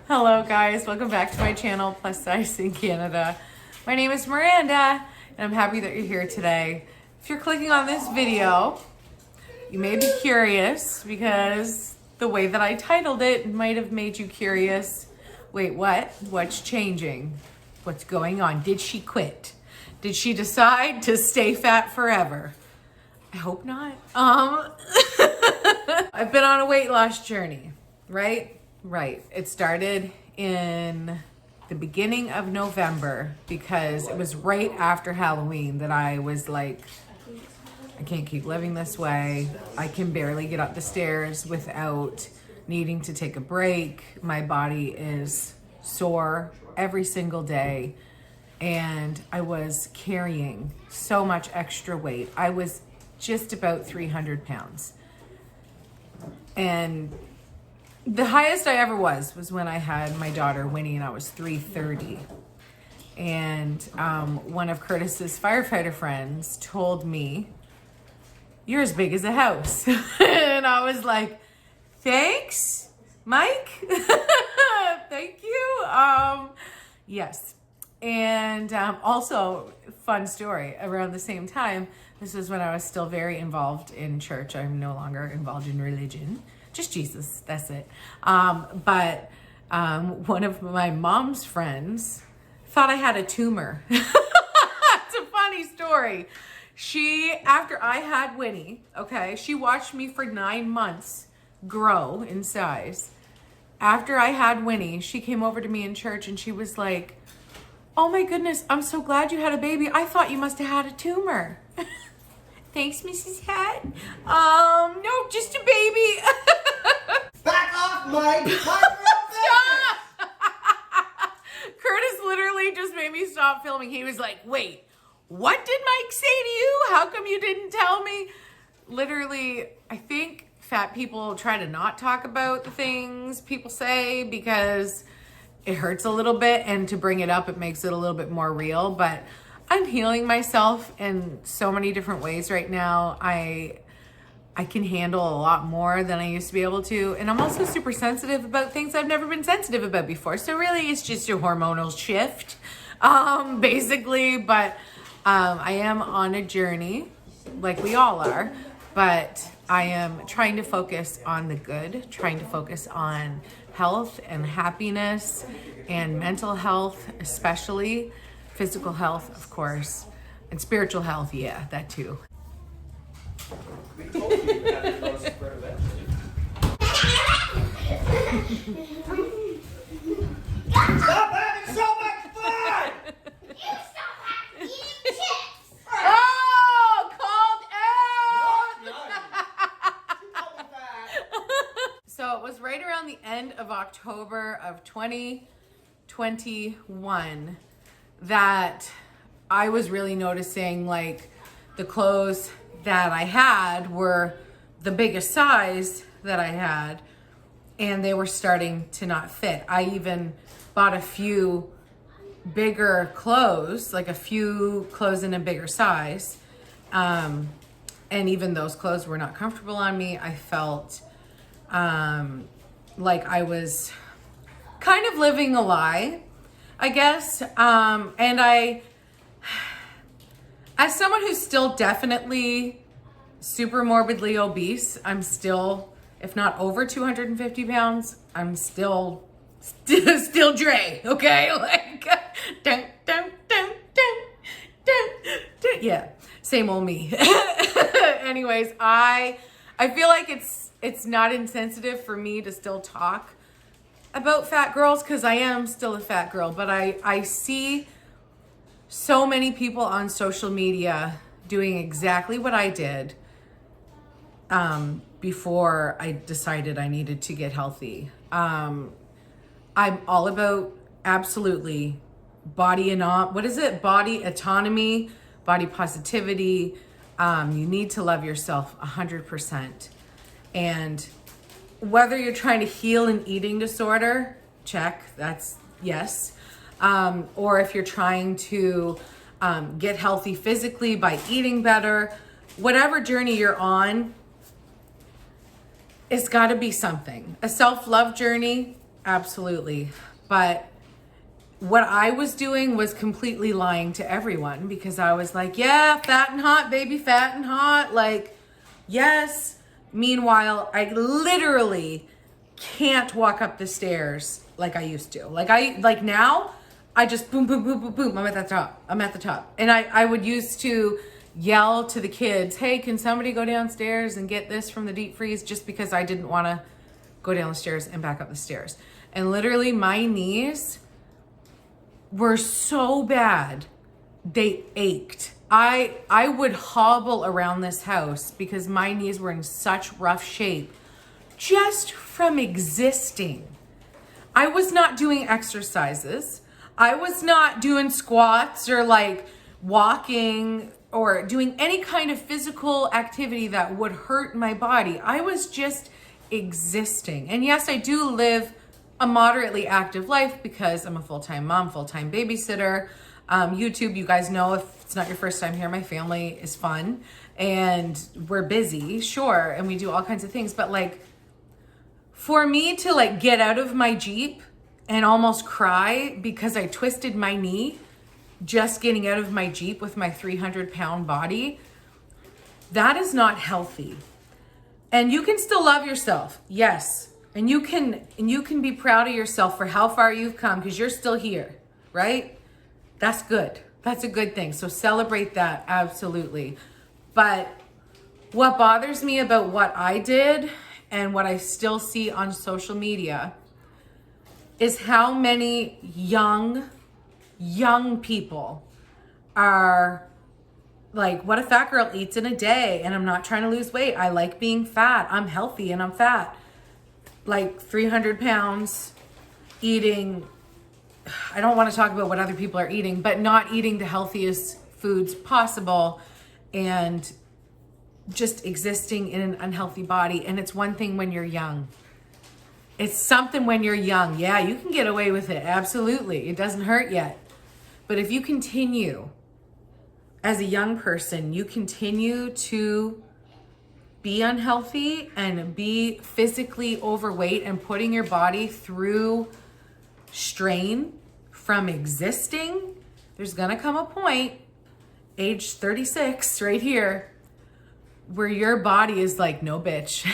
Hello guys, welcome back to my channel, Plus Size in Canada. My name is Miranda, and I'm happy that you're here today. If you're clicking on this video, you may be curious because the way that I titled it might have made you curious. Wait, what? What's changing? What's going on? Did she quit? Did she decide to stay fat forever? I hope not. I've been on a weight loss journey, right? Right. It started in the beginning of November because it was right after Halloween that I was like, I can't keep living this way. I can barely get up the stairs without needing to take a break. My body is sore every single day. And I was carrying so much extra weight. I was just about 300 pounds. And the highest I ever was when I had my daughter Winnie and I was 330. And one of Curtis's firefighter friends told me, "You're as big as a house." And I was like, "Thanks, Mike." Thank you. Yes. And also, fun story, around the same time, this was when I was still very involved in church. I'm no longer involved in religion. Just Jesus, that's it. But one of my mom's friends thought I had a tumor. It's a funny story. After I had Winnie, okay, she watched me for 9 months grow in size. After I had Winnie, she came over to me in church and she was like, "Oh my goodness, I'm so glad you had a baby. I thought you must have had a tumor." Thanks, Mrs. Hat. No, just a baby. Back off, Mike! Stop! Curtis literally just made me stop filming. He was like, "Wait, what did Mike say to you? How come you didn't tell me?" Literally, I think fat people try to not talk about the things people say because it hurts a little bit, and to bring it up, it makes it a little bit more real. But I'm healing myself in so many different ways right now. I can handle a lot more than I used to be able to. And I'm also super sensitive about things I've never been sensitive about before. So really it's just a hormonal shift, basically. But I am on a journey, like we all are. But I am trying to focus on the good, trying to focus on health and happiness and mental health, especially physical health, of course, and spiritual health. Yeah, that too. We told you you had to go to spread eventually. Stop having so much fun! You stop having eating chips! Oh, called out! No, she called me fat. So it was right around the end of October of 2021 that I was really noticing, like, the clothes that I had were the biggest size that I had, and they were starting to not fit. I even bought a few bigger clothes, like a few clothes in a bigger size. And even those clothes were not comfortable on me. I felt like I was kind of living a lie, I guess. And as someone who's still definitely super morbidly obese, I'm still, if not over 250 pounds, I'm still Dre, okay? Like, dun, dun, dun, dun, dun, dun. Yeah, same old me. Anyways, I feel like it's not insensitive for me to still talk about fat girls because I am still a fat girl, but I see so many people on social media doing exactly what I did before I decided I needed to get healthy. I'm all about absolutely body autonomy, body positivity. You need to love yourself 100%. And whether you're trying to heal an eating disorder, check, that's yes. Or if you're trying to get healthy physically by eating better, whatever journey you're on, It's got to be something. A self-love journey, absolutely. But what I was doing was completely lying to everyone because I was like, yeah, fat and hot, baby, fat and hot. Like, yes. Meanwhile, I literally can't walk up the stairs like I used to. Like now, I just boom, boom, boom, boom, boom. I'm at the top. I'm at the top. And I would used to yell to the kids, hey, can somebody go downstairs and get this from the deep freeze, just because I didn't want to go down the stairs and back up the stairs. And literally my knees were so bad, they ached. I would hobble around this house because my knees were in such rough shape just from existing. I was not doing exercises. I was not doing squats or like walking or doing any kind of physical activity that would hurt my body. I was just existing. And yes, I do live a moderately active life because I'm a full-time mom, full-time babysitter. YouTube, you guys know, if it's not your first time here, my family is fun and we're busy, sure, and we do all kinds of things. But like, for me to like get out of my Jeep and almost cry because I twisted my knee just getting out of my Jeep with my 300-pound body, that is not healthy. And you can still love yourself, yes. And you can be proud of yourself for how far you've come because you're still here, right? That's good. That's a good thing. So celebrate that, absolutely. But what bothers me about what I did and what I still see on social media is how many young people are like, what a fat girl eats in a day, and I'm not trying to lose weight. I like being fat. I'm healthy and I'm fat. Like 300 pounds, eating, I don't want to talk about what other people are eating, but not eating the healthiest foods possible and just existing in an unhealthy body. And it's one thing when you're young. It's something when you're young. Yeah, you can get away with it. Absolutely. It doesn't hurt yet. But if you continue as a young person, you continue to be unhealthy and be physically overweight and putting your body through strain from existing, there's gonna come a point, age 36 right here, where your body is like, no bitch,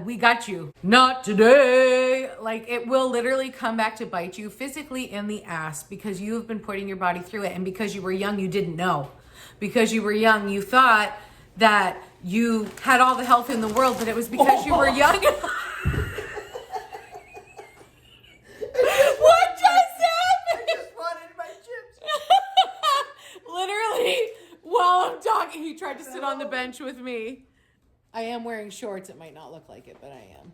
we got you. Not today. Like, it will literally come back to bite you physically in the ass because you have been putting your body through it. And because you were young, you didn't know. Because you were young, you thought that you had all the health in the world, but it was because you were young. What just happened? I just wanted my chips. Literally, while I'm talking, he tried to sit on the bench with me. I am wearing shorts. It might not look like it, but I am.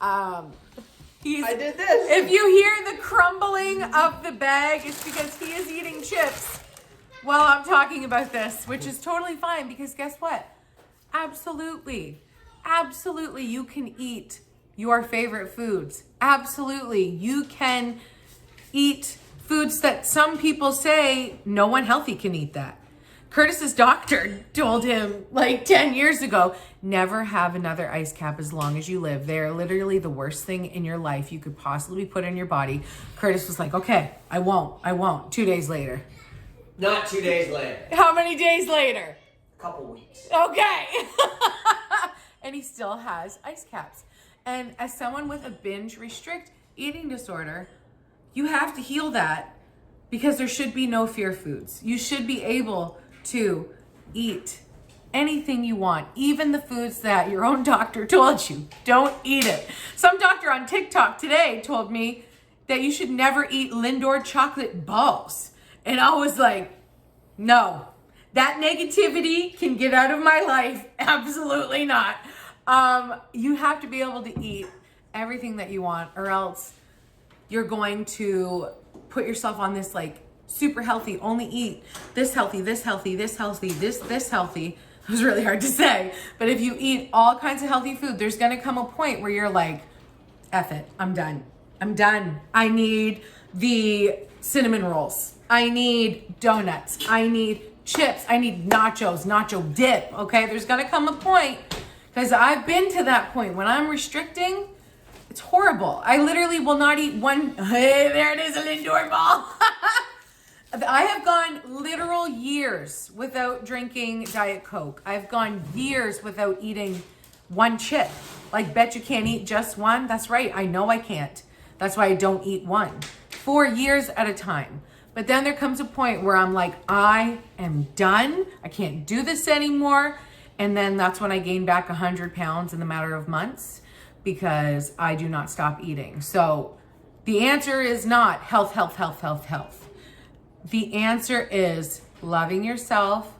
I did this. If you hear the crumbling of the bag, it's because he is eating chips while I'm talking about this, which is totally fine because guess what? Absolutely, you can eat your favorite foods. Absolutely, you can eat foods that some people say no one healthy can eat that. Curtis's doctor told him like 10 years ago, never have another ice cap as long as you live. They're literally the worst thing in your life you could possibly put in your body. Curtis was like, okay, I won't. 2 days later. Not 2 days later. How many days later? A couple weeks. Okay. And he still has ice caps. And as someone with a binge restrict eating disorder, you have to heal that because there should be no fear foods. You should be able to eat anything you want, even the foods that your own doctor told you. Don't eat it. Some doctor on TikTok today told me that you should never eat Lindor chocolate balls. And I was like, no, that negativity can get out of my life. Absolutely not. You have to be able to eat everything that you want, or else you're going to put yourself on this like super healthy, only eat this healthy, this healthy, this healthy, this healthy. It was really hard to say. But if you eat all kinds of healthy food, there's going to come a point where you're like, F it, I'm done. I need the cinnamon rolls. I need donuts. I need chips. I need nacho dip. Okay, there's going to come a point Because I've been to that point when I'm restricting, it's horrible. I literally will not eat one. Hey, there it is, an indoor ball. I have gone literal years without drinking Diet Coke. I've gone years without eating one chip. Like, bet you can't eat just one? That's right, I know I can't. That's why I don't eat one. 4 years at a time. But then there comes a point where I'm like, I am done. I can't do this anymore. And then that's when I gained back 100 pounds in the matter of months because I do not stop eating. So the answer is not health, health, health, health, health. The answer is loving yourself,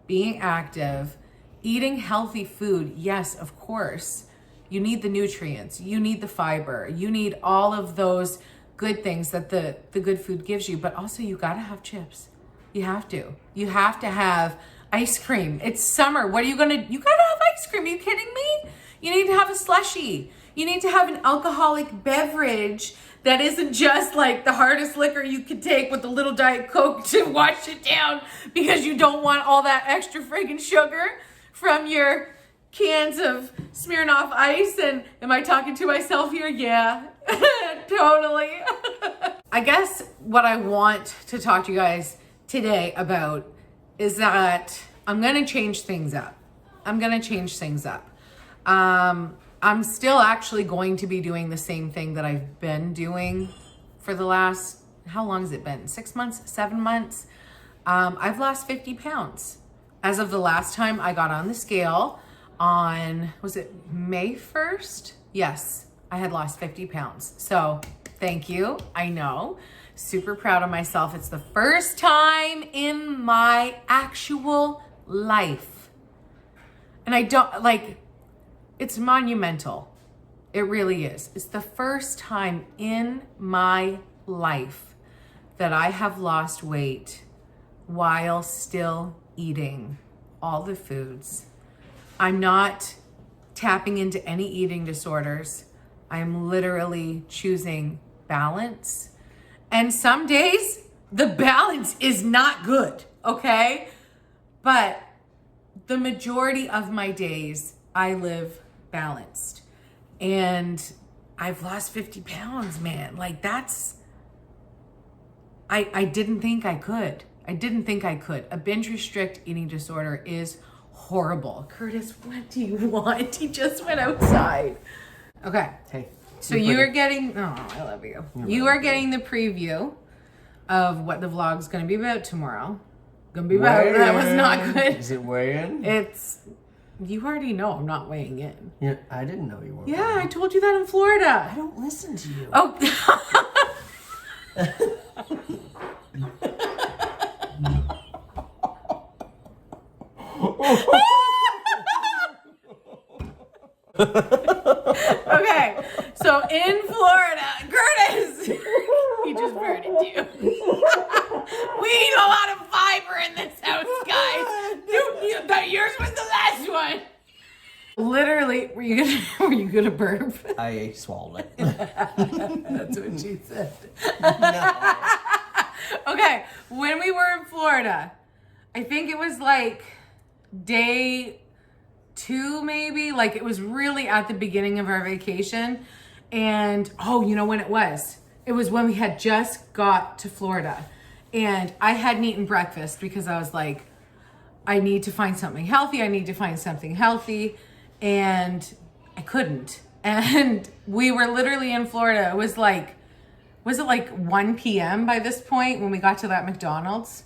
being active, eating healthy food. Yes, of course. You need the nutrients, you need the fiber, you need all of those good things that the good food gives you, but also you gotta have chips. You have to. You have to have ice cream. It's summer. What are you gotta have ice cream. Are you kidding me? You need to have a slushie. You need to have an alcoholic beverage that isn't just like the hardest liquor you could take with a little Diet Coke to wash it down because you don't want all that extra friggin' sugar from your cans of Smirnoff Ice. And am I talking to myself here? Yeah, totally. I guess what I want to talk to you guys today about is that I'm gonna change things up. I'm still actually going to be doing the same thing that I've been doing for the last, how long has it been? 6 months, 7 months? I've lost 50 pounds. As of the last time I got on the scale on, was it May 1st? Yes, I had lost 50 pounds. So thank you, I know. Super proud of myself. It's the first time in my actual life. And I don't, like, it's monumental. It really is. It's the first time in my life that I have lost weight while still eating all the foods. I'm not tapping into any eating disorders. I'm literally choosing balance. And some days the balance is not good, okay? But the majority of my days I live balanced. And I've lost 50 pounds, man. Like, that's, I didn't think I could. I didn't think I could. A binge restrict eating disorder is horrible. Curtis, what do you want? He just went outside. Okay. Hey. So you are getting, oh, I love you. You are getting the preview of what the vlog's gonna be about tomorrow. Gonna be about, that was not good. Is it weighing? It's, you already know I'm not weighing in. Yeah, I didn't know you were. Yeah, I told you that in Florida. I don't listen to you. Oh. Okay, so in Florida, Curtis, he just burned you. We eat a lot of fiber in this house, guys. Yours was the last one. Literally, were you gonna burp? I swallowed it. That's what she said. No. Okay, when we were in Florida, I think it was like day 2 maybe, like it was really at the beginning of our vacation. And oh, you know when it was? It was when we had just got to Florida. And I hadn't eaten breakfast because I was like, I need to find something healthy. And I couldn't. And we were literally in Florida. It was like, was it like 1 p.m. by this point when we got to that McDonald's?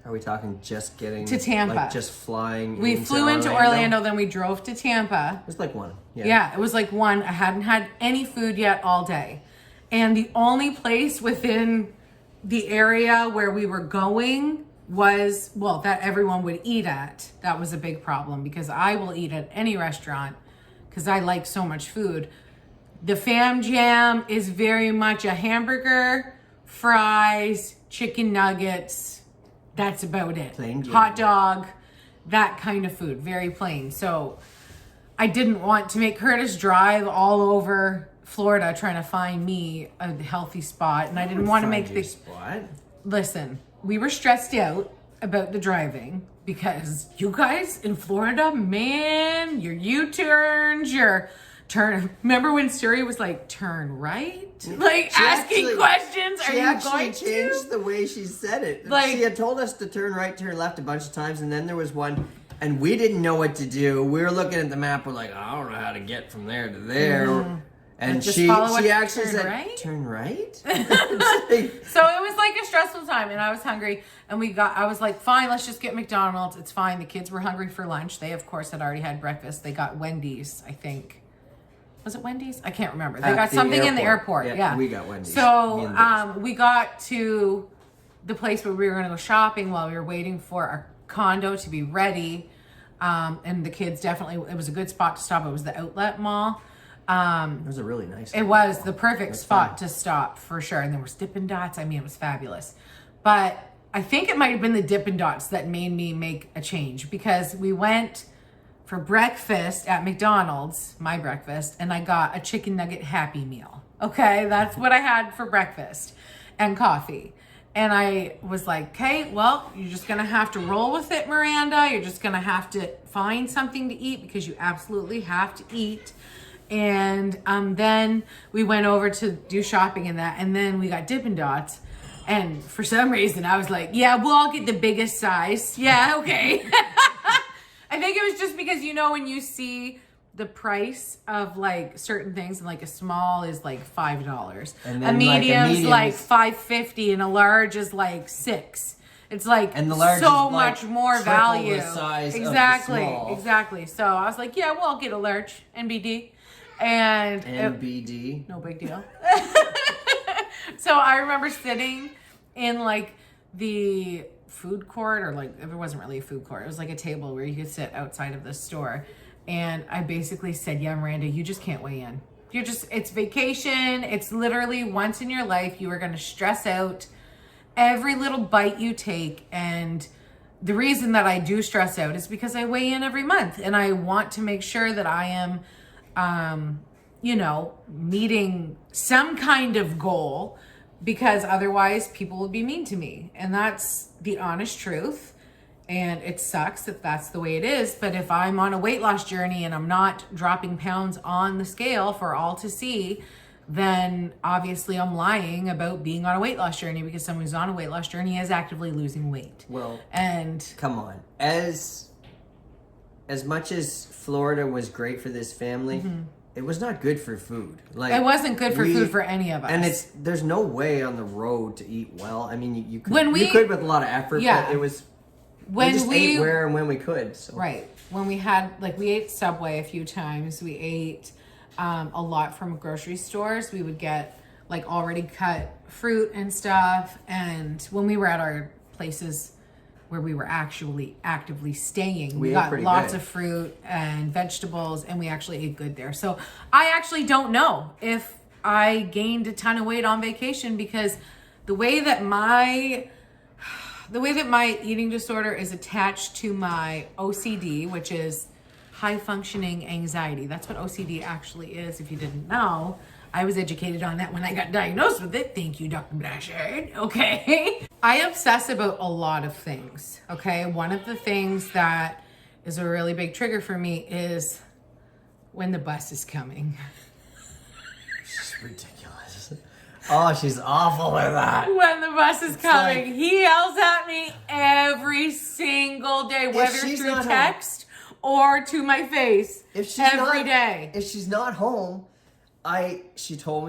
Are we talking just getting to Tampa? Like just flying. We flew into Orlando, then we drove to Tampa. It was like 1. Yeah, it was like 1. I hadn't had any food yet all day. And the only place within the area where we were going was, well, that everyone would eat at. That was a big problem because I will eat at any restaurant because I like so much food. The Fam Jam is very much a hamburger, fries, chicken nuggets. That's about it. Plain Jane. Hot dog, that kind of food, very plain. So I didn't want to make Curtis drive all over Florida trying to find me a healthy spot. And I didn't want to make the spot. Listen, we were stressed out about the driving because you guys in Florida, man, your U-turns, your turn. Remember when Siri was like, turn right? Like She asking actually- questions. Are She you actually going changed to? the way she said it. Like- she had told us to turn right, turn left a bunch of times, and then there was one, and we didn't know what to do. We were looking at the map. We're like, I don't know how to get from there to there. And Like, just she follow it, actually turn said, right? turn right? So it was like a stressful time and I was hungry and I was like, fine, let's just get McDonald's. It's fine. The kids were hungry for lunch. They of course had already had breakfast. They got Wendy's, I think. Was it Wendy's? I can't remember. They At got the something in the airport. airport. Yeah, Yeah. we got Wendy's. So Me and Vince. we got to the place where we were going to go shopping while we were waiting for our condo to be ready. And the kids definitely, it was a good spot to stop. It was the outlet mall. It was a really nice It was the perfect That's spot fine. to stop for sure. And there was Dippin' Dots. I mean, it was fabulous. But I think it might have been the Dippin' Dots that made me make a change because we went for breakfast at McDonald's, my breakfast, and I got a chicken nugget Happy Meal. Okay, that's what I had for breakfast and coffee. And I was like, okay, well, you're just going to have to roll with it, Miranda. You're just going to have to find something to eat because you absolutely have to eat. And then we went over to do shopping and that. And then we got Dippin' Dots. And for some reason, I was like, yeah, we'll all get the biggest size. Yeah, okay. I think it was just because, you know, when you see the price of like certain things and like a small is like $5 And a then, medium's like medium's- $5.50 and a large is like $6. It's like And the large so is, like, much more triple value. the size of the Exactly, small. exactly. So I was like, yeah, well, I'll get a large NBD, and NBD. no big deal. So I remember sitting in like the food court, or like it wasn't really a food court. It was like a table where you could sit outside of the store. And I basically said, yeah, Miranda, you just can't weigh in. It's vacation. It's literally once in your life you are going to stress out every little bite you take. And the reason that I do stress out is because I weigh in every month and I want to make sure that I am, meeting some kind of goal, because otherwise people will be mean to me. And that's the honest truth. And it sucks if that's the way it is. But if I'm on a weight loss journey and I'm not dropping pounds on the scale for all to see, then obviously I'm lying about being on a weight loss journey, because someone who's on a weight loss journey is actively losing weight. Well, And come on. As much as Florida was great for this family, it was not good for food. Like, it wasn't good for food for any of us. And there's no way on the road to eat well. I mean, you could, When we- you could with a lot of effort, Yeah. but it was when we just ate where and when we could. So. Right. When we ate Subway a few times. We ate a lot from grocery stores. We would get like already cut fruit and stuff. And when we were at our places where we were actually actively staying, we ate got pretty lots good. of fruit and vegetables, and we actually ate good there. So I actually don't know if I gained a ton of weight on vacation, because the way that my eating disorder is attached to my OCD, which is high functioning anxiety. That's what OCD actually is, if you didn't know. I was educated on that when I got diagnosed with it. Thank you, Dr. Blanchard. Okay. I obsess about a lot of things. Okay. One of the things that is a really big trigger for me is when the bus is coming. It's ridiculous. Oh, she's awful with that. When the bus is coming, like- he yells at me every single day, whether she's through not home- text or to my face. If she's every not, day. If she's not home, she tells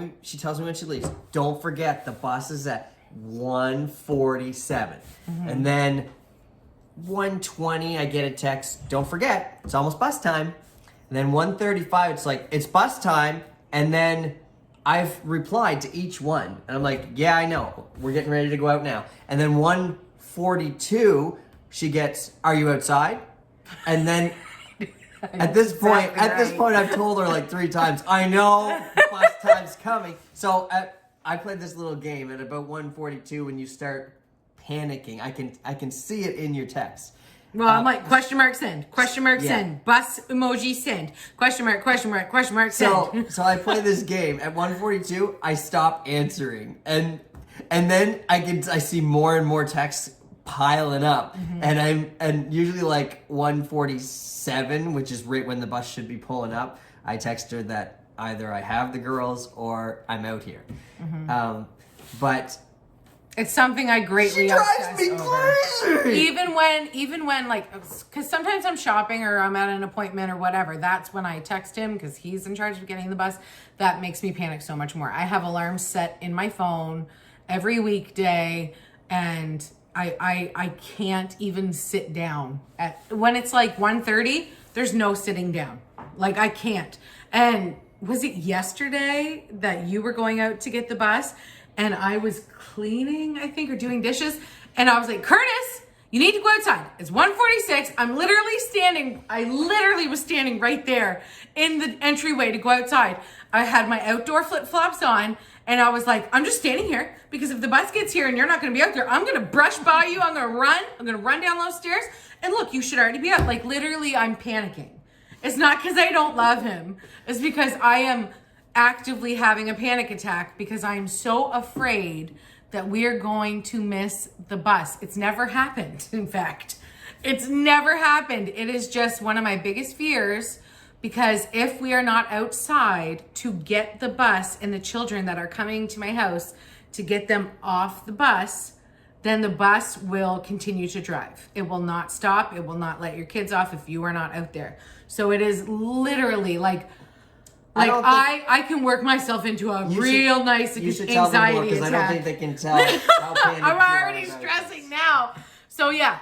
me when she leaves, don't forget the bus is at 1:47. And then 1:20 I get a text, don't forget, it's almost bus time. And then 1:35 it's like, it's bus time. And then I've replied to each one. And I'm like, yeah, I know. We're getting ready to go out now. And then 1:42 she gets, are you outside? And then At this point, I've told her like 3 times, I know bus time's coming. So I played this little game at about 1:42 when you start panicking. I can see it in your text. Well, I'm like, question mark send, question mark Yeah. send, bus emoji send, question mark send. So I play this game. At 1:42, I stop answering. And then I see more and more texts piling up, and usually like 1:47, which is right when the bus should be pulling up, I text her that either I have the girls or I'm out here. But it's something I greatly she drives obsess me over. crazy. Even when like, because sometimes I'm shopping or I'm at an appointment or whatever, that's when I text him because he's in charge of getting the bus. That makes me panic so much more. I have alarms set in my phone every weekday, and I can't even sit down when it's like 1:30. There's no sitting down. Like, I can't. And was it yesterday that you were going out to get the bus and I was cleaning, I think, or doing dishes, and I was like, Curtis, you need to go outside. It's 1:46. I literally was standing right there in the entryway to go outside. I had my outdoor flip-flops on, and I was like, I'm just standing here because if the bus gets here and you're not going to be out there, I'm going to brush by you. I'm going to run down those stairs. And look, you should already be up. Like, literally, I'm panicking. It's not because I don't love him. It's because I am actively having a panic attack because I'm so afraid that we're going to miss the bus. It's never happened, in fact. It's never happened. It is just one of my biggest fears, because if we are not outside to get the bus and the children that are coming to my house to get them off the bus, then the bus will continue to drive. It will not stop. It will not let your kids off if you are not out there. So it is literally like I can work myself into a real nice anxiety because I don't think attack. they can tell how panicked I'm you are already about stressing now. So yeah,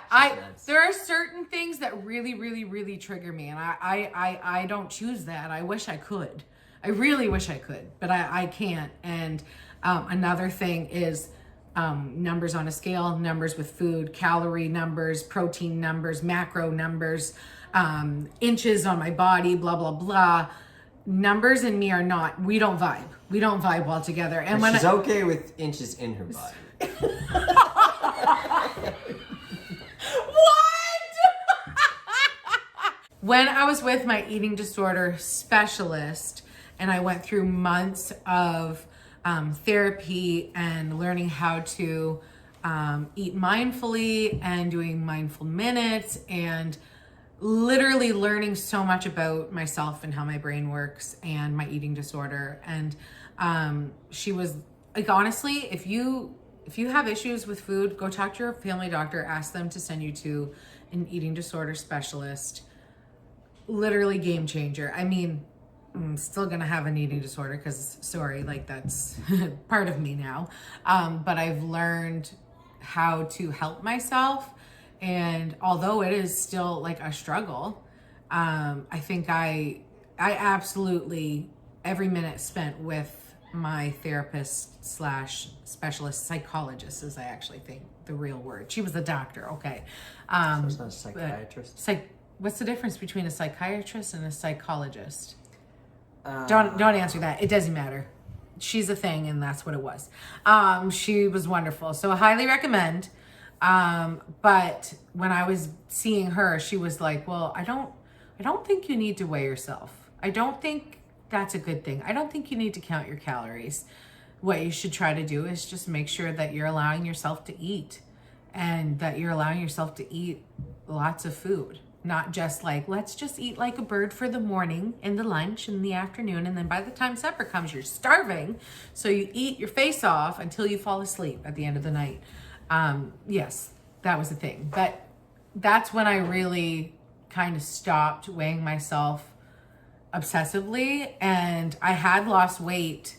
there are certain things that really, really, really trigger me, and I don't choose that. I wish I could. I really wish I could, but I can't. And another thing is numbers on a scale, numbers with food, calorie numbers, protein numbers, macro numbers, inches on my body, blah, blah, blah. Numbers and me we don't vibe. We don't vibe well together. And when she's okay with inches in her body. What? When I was with my eating disorder specialist and I went through months of therapy and learning how to eat mindfully and doing mindful minutes and literally learning so much about myself and how my brain works and my eating disorder. And she was like, honestly, if you have issues with food, go talk to your family doctor, ask them to send you to an eating disorder specialist. Literally game changer. I mean, I'm still gonna have an eating disorder because, sorry, like that's part of me now. But I've learned how to help myself. And although it is still like a struggle, I think I absolutely, every minute spent with my therapist / specialist psychologist is, I actually think, the real word. She was a doctor, okay. So it's not a psychiatrist? What's the difference between a psychiatrist and a psychologist? Don't answer that. It doesn't matter. She's a thing, and that's what it was. She was wonderful. So I highly recommend. But when I was seeing her, she was like, well, I don't think you need to weigh yourself. I don't think that's a good thing. I don't think you need to count your calories. What you should try to do is just make sure that you're allowing yourself to eat, and that you're allowing yourself to eat lots of food. Not just like, let's just eat like a bird for the morning and the lunch and the afternoon. And then by the time supper comes, you're starving. So you eat your face off until you fall asleep at the end of the night. Yes, that was the thing. But that's when I really kind of stopped weighing myself obsessively. And I had lost weight.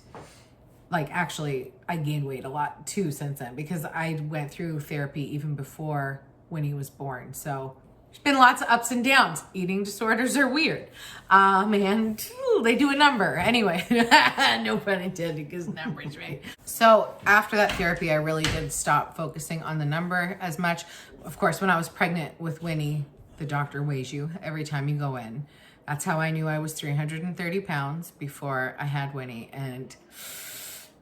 Like, actually, I gained weight a lot too since then, because I went through therapy even before when he was born. So there's been lots of ups and downs. Eating disorders are weird. And they do a number. Anyway, no pun intended, because numbers, right? So after that therapy, I really did stop focusing on the number as much. Of course, when I was pregnant with Winnie, the doctor weighs you every time you go in. That's how I knew I was 330 pounds before I had Winnie. And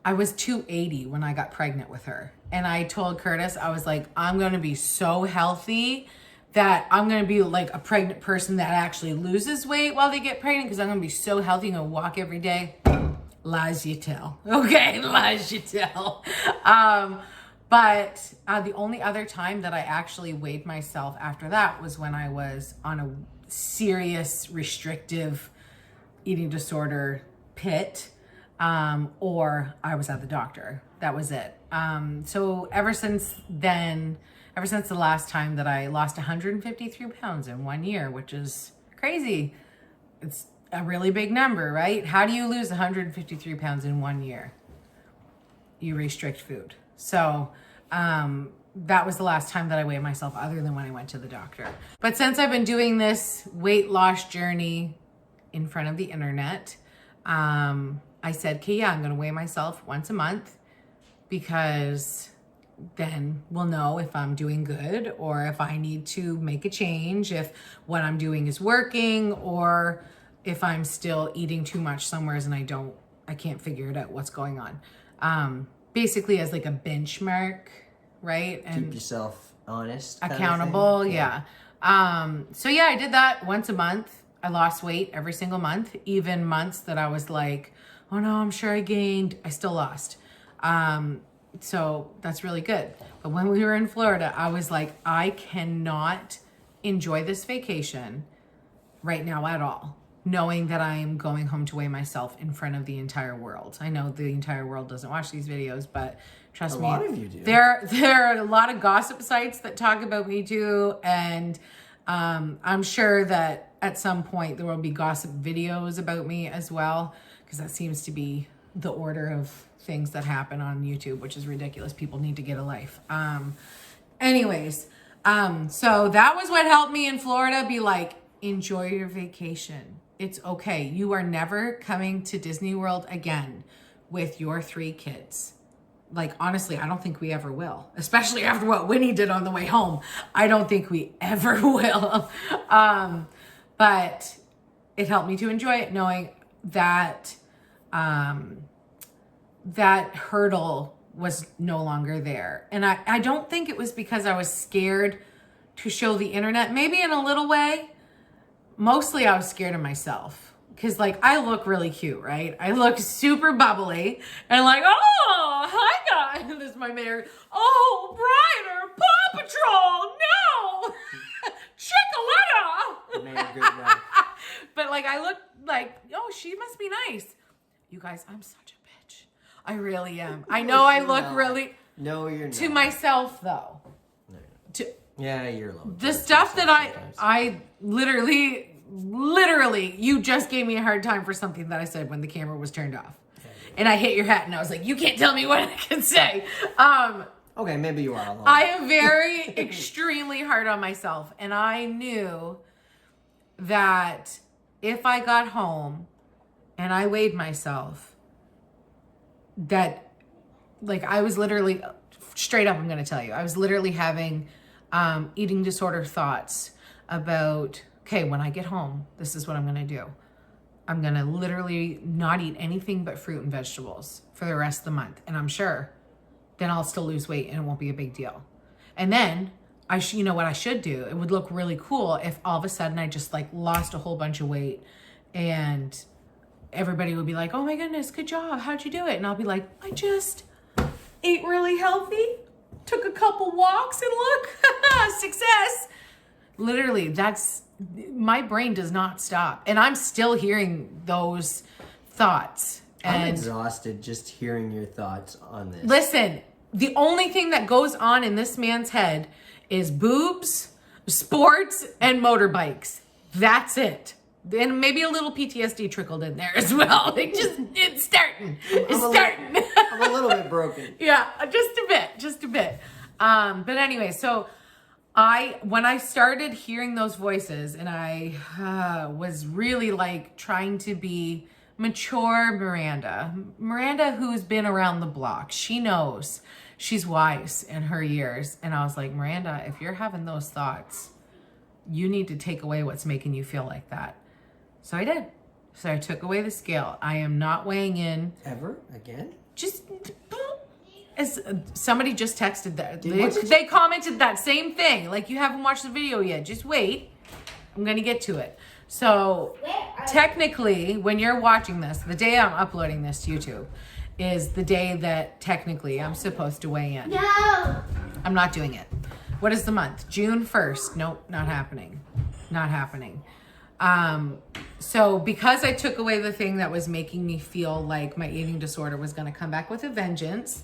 I was 280 when I got pregnant with her. And I told Curtis, I was like, I'm going to be so healthy that I'm going to be like a pregnant person that actually loses weight while they get pregnant, because I'm going to be so healthy and going to walk every day. Lies you tell. Okay, lies you tell. But the only other time that I actually weighed myself after that was when I was on a serious restrictive eating disorder pit, or I was at the doctor. That was it. So ever since then, ever since the last time that I lost 153 pounds in 1 year, which is crazy. It's a really big number, right? How do you lose 153 pounds in 1 year? You restrict food. So that was the last time that I weighed myself, other than when I went to the doctor. But since I've been doing this weight loss journey in front of the internet, I said, okay, yeah, I'm going to weigh myself once a month, because then we'll know if I'm doing good or if I need to make a change, if what I'm doing is working, or if I'm still eating too much somewheres and I can't figure it out what's going on. Basically as like a benchmark, right? And Keep yourself honest. accountable, yeah. So yeah, I did that once a month. I lost weight every single month, even months that I was like, oh no, I'm sure I gained, I still lost. So that's really good. But when we were in Florida, I was like, I cannot enjoy this vacation right now at all, knowing that I'm going home to weigh myself in front of the entire world. I know the entire world doesn't watch these videos, but trust me, A lot of you do. There are a lot of gossip sites that talk about me too, and I'm sure that at some point there will be gossip videos about me as well, because that seems to be the order of things that happen on YouTube, which is ridiculous. People need to get a life. Anyways, so that was what helped me in Florida be like, enjoy your vacation. It's okay. You are never coming to Disney World again with your 3 kids. Like, honestly, I don't think we ever will, especially after what Winnie did on the way home. I don't think we ever will. But it helped me to enjoy it, knowing that that hurdle was no longer there. And I don't think it was because I was scared to show the internet, maybe in a little way. Mostly I was scared of myself, because like I look really cute, right? I look super bubbly and like, oh, hi guys. This is my mayor. Oh, Brian, Paw Patrol, no, Chicoletta. But like I look like, oh, she must be nice. You guys, I'm such a bitch. I really am. I know I look really. No, you're not. To myself though. No, To yeah, you're low. the stuff that I literally, you just gave me a hard time for something that I said when the camera was turned off. And I hit your hat and I was like, you can't tell me what I can say. Okay, maybe you are alone. I am very extremely hard on myself. And I knew that if I got home and I weighed myself, that like I was literally, straight up, I'm going to tell you, I was literally having eating disorder thoughts about, okay, when I get home, this is what I'm going to do. I'm going to literally not eat anything but fruit and vegetables for the rest of the month. And I'm sure then I'll still lose weight and it won't be a big deal. And then you know what I should do? It would look really cool if all of a sudden I just like lost a whole bunch of weight and everybody would be like, oh my goodness, good job. How'd you do it? And I'll be like, I just ate really healthy, took a couple walks, and look, success. Literally, my brain does not stop. And I'm still hearing those thoughts. I'm And exhausted just hearing your thoughts on this. listen, the only thing that goes on in this man's head is boobs, sports, and motorbikes. That's it. And maybe a little PTSD trickled in there as well. It's starting. I'm a little bit broken. Yeah, just a bit. But anyway, so when I started hearing those voices and I was really like trying to be mature Miranda who's been around the block, she knows, she's wise in her years. And I was like, Miranda, if you're having those thoughts, you need to take away what's making you feel like that. So I did. So I took away the scale. I am not weighing in. Ever again? Just as somebody just texted that. They commented that same thing. Like, you haven't watched the video yet. Just wait. I'm going to get to it. So technically, when you're watching this, the day I'm uploading this to YouTube, is the day that technically I'm supposed to weigh in. No. I'm not doing it. What is the month? June 1st. Nope, not happening. Not happening. So because I took away the thing that was making me feel like my eating disorder was going to come back with a vengeance,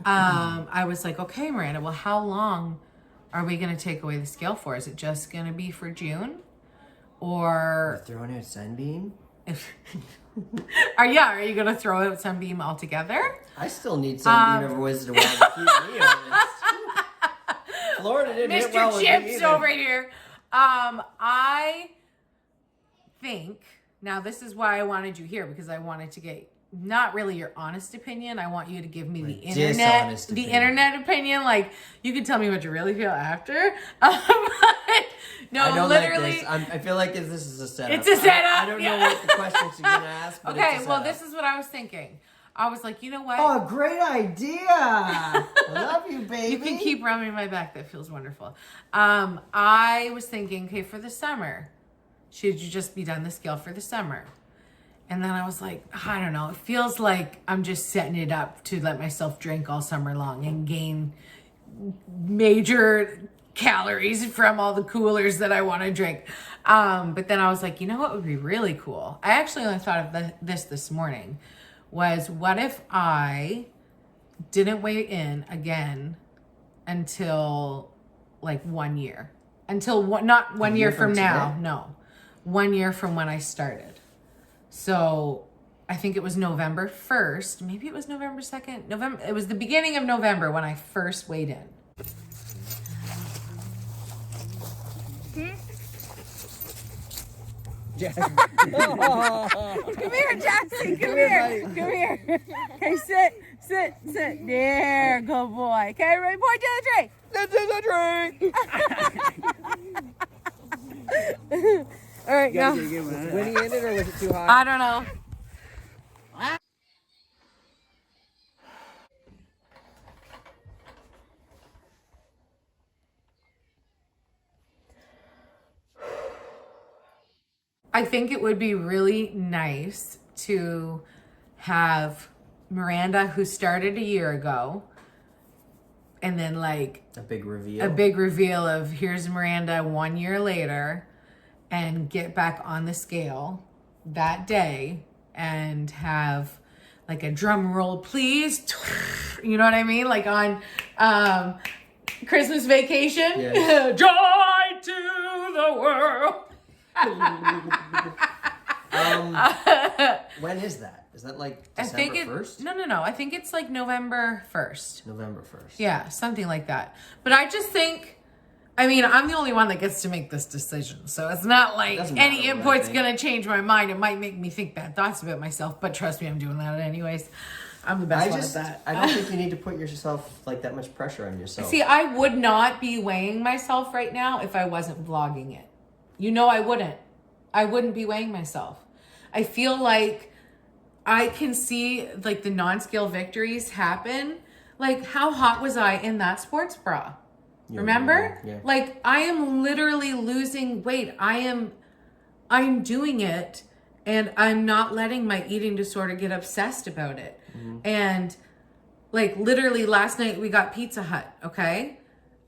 I was like, okay, Miranda, well, how long are we going to take away the scale for? Is it just going to be for June? Or Throwing out Sunbeam? are you going to throw out Sunbeam altogether? I still need Sunbeam every once in a while to keep me honest. Florida didn't hit well Mr. with me Chips either. over here. I think, now this is why I wanted you here, because I wanted to get not really your honest opinion. I want you to give me the dishonest internet opinion. opinion. Like, you can tell me what you really feel after. No, I don't literally. like this. I feel like this is a setup. It's a setup, I don't know yeah. what the questions you're gonna ask. But Okay, it's a well, setup. this is what I was thinking. I was like, you know what? Oh, great idea! I love you, baby. You can keep rubbing my back. That feels wonderful. I was thinking, okay, for the summer, should you just be done the scale for the summer? And then I was like, I don't know. It feels like I'm just setting it up to let myself drink all summer long and gain major calories from all the coolers that I want to drink. But then I was like, you know what would be really cool? I actually only thought of this morning. Was what if I didn't weigh in again until like 1 year? Until not 1 year from now. today? No. 1 year from when I started. So I think it was November 1st. Maybe it was November 2nd. It was the beginning of November when I first weighed in. Come here, Jackson. Come here. Come here. Okay, sit. There, good boy. Okay, everybody point to the tree. This is a tree. All right, now. Was Winnie in it or was it too hot? I don't know. I think it would be really nice to have Miranda, who started a year ago, and then like A big reveal. a big reveal of here's Miranda 1 year later, and get back on the scale that day and have like a drum roll, please. You know what I mean? Like on Christmas Vacation. Yes. Joy to the world. When is that? Is that like I think December it, 1st? no. I think it's like November 1st. November 1st. Yeah, something like that. But I just think, I mean, I'm the only one that gets to make this decision. So it's not like Doesn't any matter what I input's think. going to change my mind. It might make me think bad thoughts about myself, but trust me, I'm doing that anyways. I'm the best one at that. I don't think you need to put yourself like that much pressure on yourself. See, I would not be weighing myself right now if I wasn't vlogging it. You know I wouldn't. I wouldn't be weighing myself. I feel like I can see like the non-scale victories happen. Like, how hot was I in that sports bra? Remember? Yeah. Like, I am literally losing weight. I'm doing it, and I'm not letting my eating disorder get obsessed about it. And like literally last night we got Pizza Hut, okay?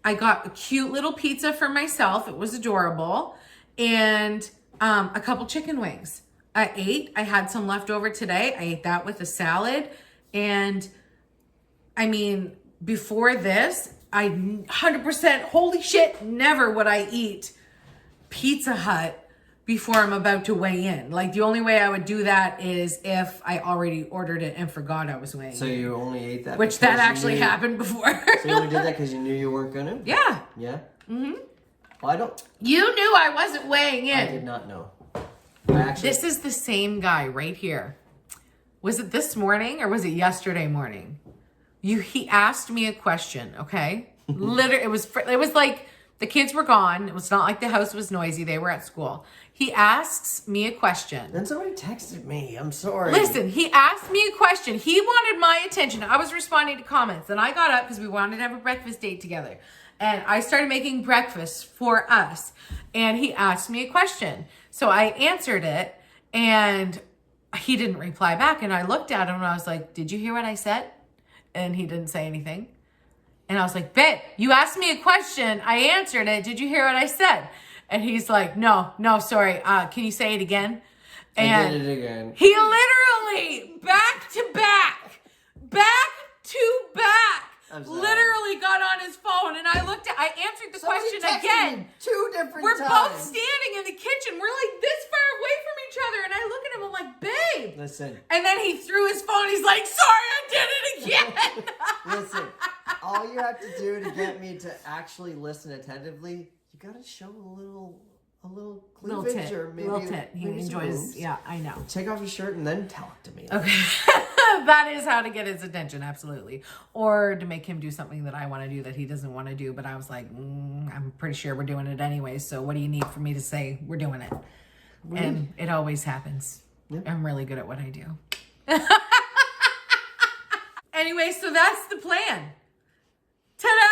I got a cute little pizza for myself. It was adorable. And a couple chicken wings. I ate. I had some left over today. I ate that with a salad. And I mean, before this, I 100%, holy shit, never would I eat Pizza Hut before I'm about to weigh in. Like, the only way I would do that is if I already ordered it and forgot I was weighing So in. you only ate that Which because that you actually knew- happened before. So you only did that because you knew you weren't gonna? Yeah. Yeah? Mm-hmm. Well, I don't... You knew I wasn't weighing in. I did not know. I actually... This is the same guy right here. Was it this morning or was it yesterday morning? He asked me a question, okay? Literally, it was like the kids were gone. It was not like the house was noisy. They were at school. He asks me a question. Then somebody texted me. I'm sorry. Listen, he asked me a question. He wanted my attention. I was responding to comments. And I got up because we wanted to have a breakfast date together. And I started making breakfast for us. And he asked me a question. So I answered it. And he didn't reply back. And I looked at him and I was like, did you hear what I said? And he didn't say anything. And I was like, babe, you asked me a question. I answered it. Did you hear what I said? And he's like, no, sorry. Can you say it again? And I did it again. he literally back to back, literally got on his phone. And I answered the question again. 2 different We're times. both standing in the kitchen. We're like this far away from each other. And I look at him, I'm like, babe. Listen. And then he threw his phone. He's like, sorry, I did it again. Listen, all you have to do to get me to actually listen attentively, you gotta show a little cleavage or maybe little tit. He maybe some enjoys, boobs. yeah, I know. Take off your shirt and then talk to me. Okay. That is how to get his attention, absolutely. Or to make him do something that I want to do that he doesn't want to do. But I was like, I'm pretty sure we're doing it anyway. So what do you need for me to say we're doing it? And it always happens. Yeah. I'm really good at what I do. Anyway, so that's the plan. Ta-da!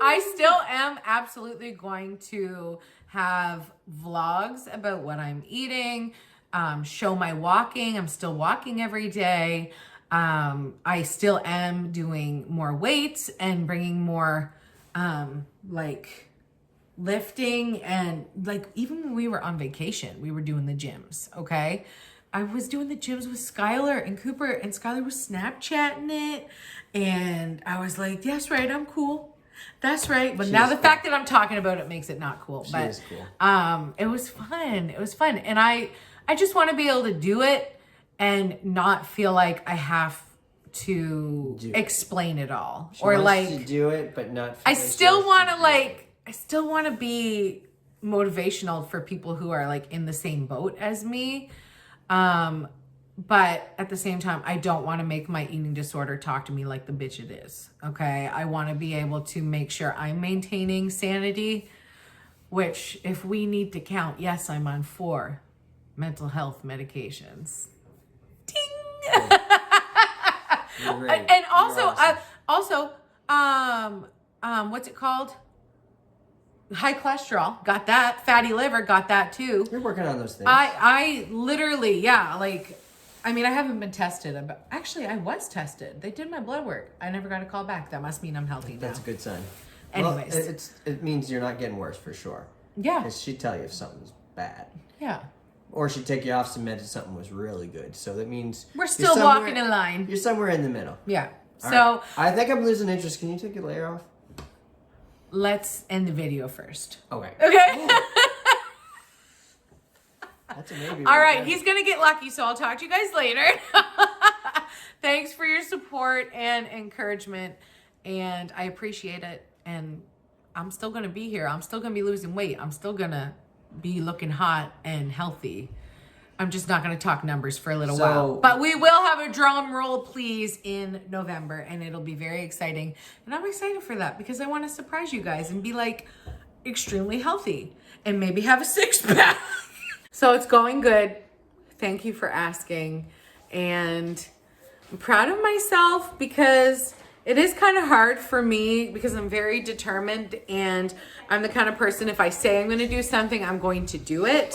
I still am absolutely going to have vlogs about what I'm eating, show my walking. I'm still walking every day. I still am doing more weights and bringing more like lifting, and like even when we were on vacation, we were doing the gyms, okay? I was doing the gyms with Skylar and Cooper, and Skylar was Snapchatting it, and I was like, that's right, I'm cool. That's right. But now the fact that I'm talking about it makes it not cool. She but is cool. it was fun. It was fun. And I just want to be able to do it and not feel like I have to explain it all. She or wants like to do it, but not. I still want to be motivational for people who are like in the same boat as me. But at the same time, I don't want to make my eating disorder talk to me like the bitch it is. Okay. I want to be able to make sure I'm maintaining sanity, which if we need to count, yes, I'm on 4 mental health medications. Ding. You're great. And also, You're awesome. what's it called? High cholesterol, got that. Fatty liver, got that too. You're working on those things. I literally, yeah, like, I mean, I haven't been tested. Actually, I was tested. They did my blood work. I never got a call back. That must mean I'm healthy now. That's a good sign. Anyways. Well, it means you're not getting worse for sure. Yeah. 'Cause she'd tell you if something's bad. Yeah. Or she'd take you off some meds if something was really good. So that means We're still walking in line. You're somewhere in the middle. Yeah. All So right. I think I'm losing interest. Can you take your layer off? let's end the video first. Okay. Okay. That's a maybe. All right, there. he's gonna get lucky, so I'll talk to you guys later. Thanks for your support and encouragement, and I appreciate it. And I'm still gonna be here. I'm still gonna be losing weight. I'm still gonna be looking hot and healthy. I'm just not gonna talk numbers for a little while. But we will have a drum roll, please, in November, and it'll be very exciting. And I'm excited for that because I want to surprise you guys and be like extremely healthy and maybe have a 6-pack. So it's going good. Thank you for asking. And I'm proud of myself because it is kind of hard for me because I'm very determined and I'm the kind of person, if I say I'm going to do something, I'm going to do it.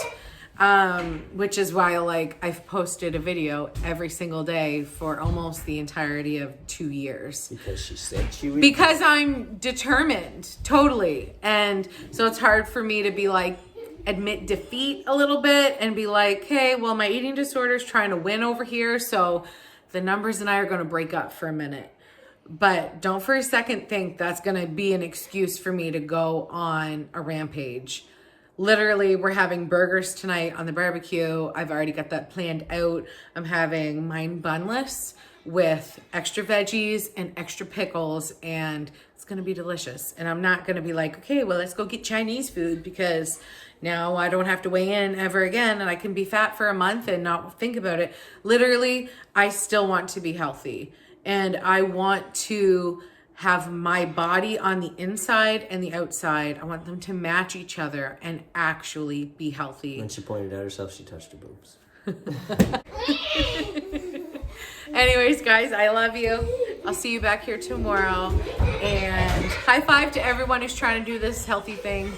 Which is why like I've posted a video every single day for almost the entirety of 2 years. Because she said she would. Because I'm determined, totally. And so it's hard for me to be like, admit defeat a little bit and be like, hey, well, my eating disorder is trying to win over here. So the numbers and I are going to break up for a minute. But don't for a second think that's going to be an excuse for me to go on a rampage. Literally, we're having burgers tonight on the barbecue. I've already got that planned out. I'm having mine bunless with extra veggies and extra pickles, and it's gonna be delicious. And I'm not gonna be like, okay, well, let's go get Chinese food because now I don't have to weigh in ever again and I can be fat for a month and not think about it. Literally, I still want to be healthy and I want to have my body on the inside and the outside. I want them to match each other and actually be healthy. When she pointed at herself, she touched her boobs. Anyways, guys, I love you. I'll see you back here tomorrow. And high five to everyone who's trying to do this healthy thing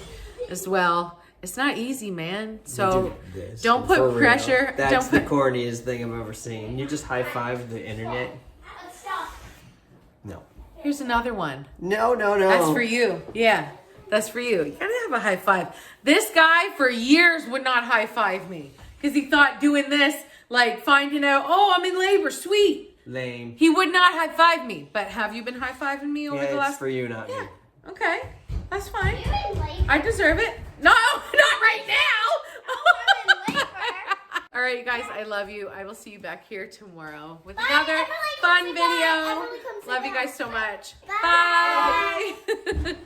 as well. It's not easy, man. So We do this don't for put real. pressure. That's Don't the put. corniest thing I've ever seen. You just high five the internet. Stop. No. Here's another one. No, no, no. That's for you. Yeah, that's for you. You gotta have a high five. This guy for years would not high five me because he thought doing this, like finding out, oh, I'm in labor, sweet. Lame. He would not high five me. But have you been high fiving me over Yeah, the it's last? for you, not Yeah. me. Okay, that's fine. You're in labor. I deserve it. No, not right now. You're in labor. All right, you guys, I love you. I will see you back here tomorrow with Bye, another Emily, come fun say video. bye. Emily, come say Love you bye. guys so much. Bye. Bye.